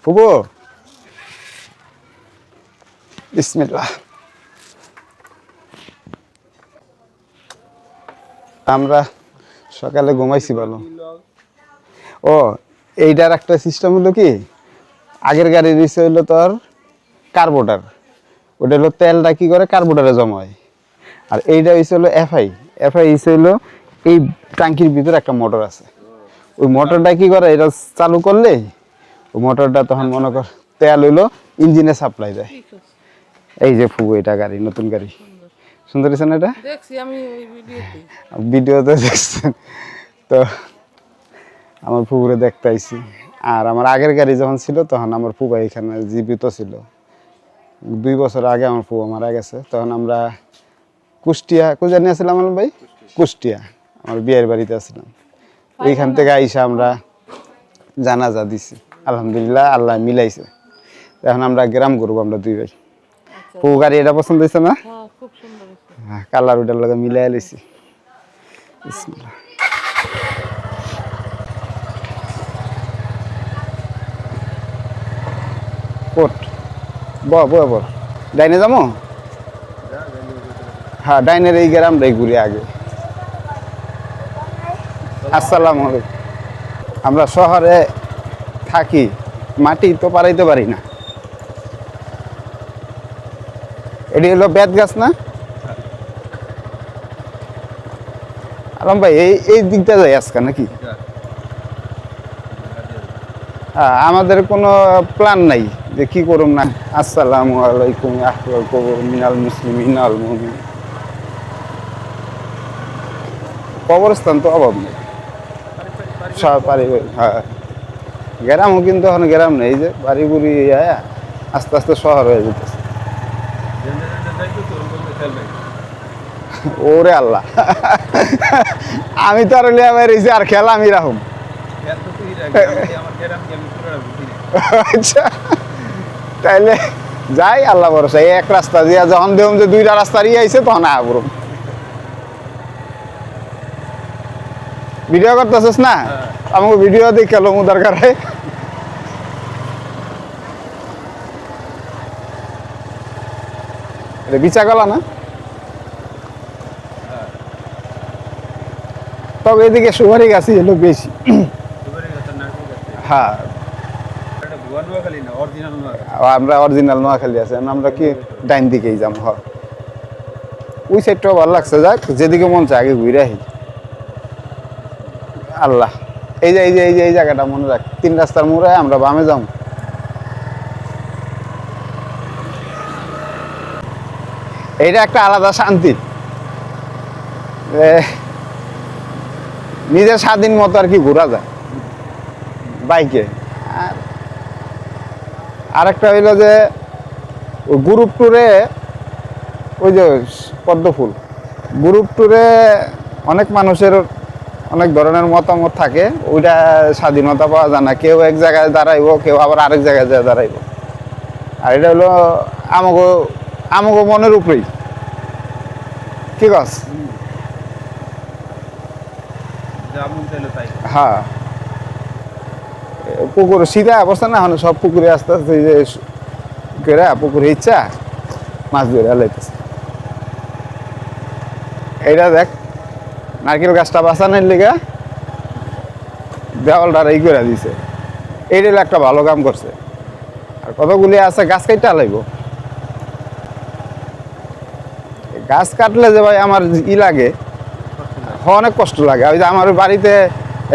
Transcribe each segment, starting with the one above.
ফুবু বিসমিল্লাহ। আমরা সকালে ঘুমাইছি ভালো। ও এইটার একটা সিস্টেম হলো কি, আগের গাড়ির ইসে হইলো তোর কার্বোটার, ওটা হলো তেলটা কি করে কার্বোটারে জমা হয়। আর এইটা হইছে হলো এফআই। এফআই ইসে হলো এই ট্যাঙ্কির ভিতরে একটা মোটর আছে, ওই মোটরটা কি করে এটা চালু করলে ওই মোটরটা তখন মনে কর তেল হইলো ইঞ্জিনে সাপ্লাই দেয়। এই যে ফুবু, এটা গাড়ি, নতুন গাড়ি, সুন্দর হয়েছে না? এটা দেখছি আমি ওই ভিডিওতে। ভিডিওতে দেখছেন তো, আমার ফুবুরে দেখতে আইছি। আর আমার আগের গাড়ি যখন ছিল তখন আমার ফুবা এখানে জীবিত ছিল। 2 বছর আগে আমার ফুবা মারা গেছে। তখন আমরা কুষ্টিয়া কোথায় নিয়েছিলাম আমার ভাই, কুষ্টিয়া আমার বিয়ের বাড়িতে আসছিলাম। ওইখান থেকে আইসা আমরা জানাজা দিছি। আলহামদুলিল্লাহ আল্লাহ মিলাইছে। এখন আমরা গ্রাম করবো, আমরা 2 ভাই। ফুবু গাড়ি এটা পছন্দ হয়েছে না? হ্যাঁ, খুব সুন্দর হয়েছে। হ্যাঁ, কালার ওটার লগে মিলাই লইছি। বিসমিল্লাহ। কোট ব ডাইনে যাবো। হ্যাঁ, ডাইনের এই গ্রামটাই ঘুরে আগে। আসসালামু আলাইকুম। আমরা শহরে থাকি, মাটি তো পারাইতে পারি না। এটি হলো বেত গাছ না আলম ভাই? এই দিকটা যাই আজকে নাকি? হ্যাঁ, আমাদের কোনো প্ল্যান নাই যে কি করুম না। আসসালামু আলাইকুম আহওয়াল কবর মিনাল মুসলিমিন আল মুমিন। কবরস্থান তো অভাব নেই, সব পারি। হ্যাঁ, গ্রামও কিন্তু এখন গ্রাম নেই, যে বাড়ি বুড়ি আস্তে আস্তে শহর হয়ে যেতেছে। ওরে আল্লাহ, আমি তো আর লিয়া বেরিয়েছি আর খেলা আমি রাখুম। আচ্ছা, তাইলে যাই আল্লাহ ভরসা। এক রাস্তা দিয়া যখন দেখুন যে 2টা রাস্তা ইয়ে আইছে তখন আবরু। ভিডিও করতেছিস না? আমাকে ভিডিও দেখে লো দরকার হয়। বিচা গলা না, তবে এদিকে সুপারি গাছই হলো বেশি। হ্যাঁ, আমরা অরিজিনাল নোয়াখালী আছে, আমরা কি ডাইন দিকেই যাম। হ, ওই সাইডটাও ভালো লাগছে। যাক, যেদিকে মন চায় আগে ঘুরে আহি। আল্লাহ, এই জায়গাটা মনে রাখ, 3 রাস্তার মোড়ে আমরা বামে যাম। এইটা একটা আলাদা শান্তি, নিজের স্বাধীন মতো আর কি ঘোরা যায় বাইকে। আর একটা হইলো যে গ্রুপ ট্যুরে, ওই যে পদ্ম ফুল গ্রুপ ট্যুরে অনেক মানুষের অনেক ধরনের মতামত থাকে, ওইটা স্বাধীনতা পাওয়া যায় না। কেউ এক জায়গায় দাঁড়াইব, কেউ আবার আরেক জায়গায় যায় দাঁড়াইব। আর এটা হলো আমাগো মনের উপরেই। কি কস? হ্যাঁ, পুকুর সিধা অবস্থা না, সব পুকুরে আস্তে আস্তে পুকুরে ইচ্ছা মাছ ধরে লাইতেছে। এইটা দেখ, নারকেল গাছটা বাঁচানোর লিগা দেওয়ালটা এই করে দিছে। এইটা একটা ভালো কাম করছে। আর কতগুলি আছে গাছ কাটতে লাগবো। গাছ কাটলে যে ভাই আমার লাগে, অনেক কষ্ট লাগে। ওই যে আমার বাড়িতে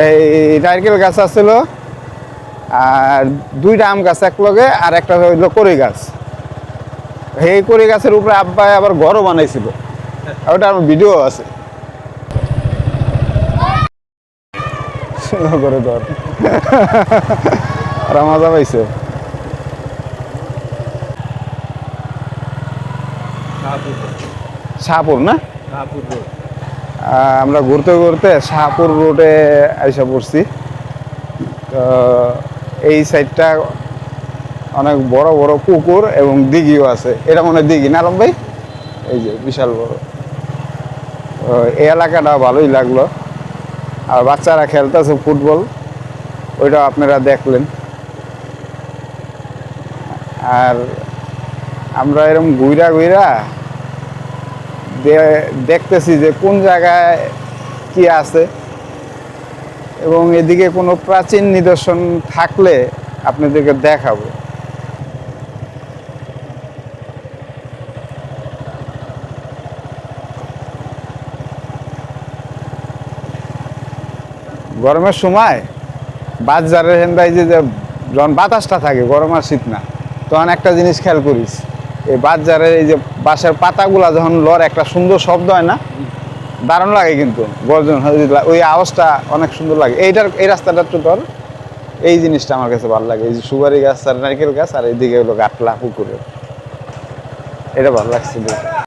এই নারকেল গাছ আছিল, আর 2টা আম গাছ এক লগে, আর একটা হইলো কড়ই গাছ। এই কড়ই গাছের উপরে আব্বাই আবার ঘরও বানাইছিল, ওটা আমার ভিডিও আছে। করে ধর আর মজা পাইছে। শাহপুর না, আমরা ঘুরতে ঘুরতে শাহপুর রোডে আইসা পড়ছি। তো এই সাইডটা অনেক বড় বড় পুকুর এবং দিঘিও আছে। এটা মনে হয় দিঘি না আলম ভাই? এই যে বিশাল বড়। এই এলাকাটা ভালোই লাগলো। আর বাচ্চারা খেলতেছে ফুটবল, ওইটা আপনারা দেখলেন। আর আমরা এরকম ঘুইরা ঘুইরা দেখতেছি যে কোন জায়গায় কি আছে, এবং এদিকে কোনো প্রাচীন নিদর্শন থাকলে আপনাদেরকে দেখাবো। গরমের সময় বাজারের হেন্দাই যে যখন বাতাসটা থাকে, গরম আর শীত না, তখন একটা জিনিস খেয়াল করিস, এই বাজারের এই যে বাঁশের পাতাগুলা যখন লড় একটা সুন্দর শব্দ হয় না, দারুণ লাগে কিন্তু গর্জন, ওই আওয়াজটা অনেক সুন্দর লাগে। এই রাস্তাটা একটু ধর, এই জিনিসটা আমার কাছে ভালো লাগে, এই যে সুপারি গাছ আর নারকেল গাছ, আর এইদিকে হলো গাটলা পুকুরে, এটা ভালো লাগছে দেখে।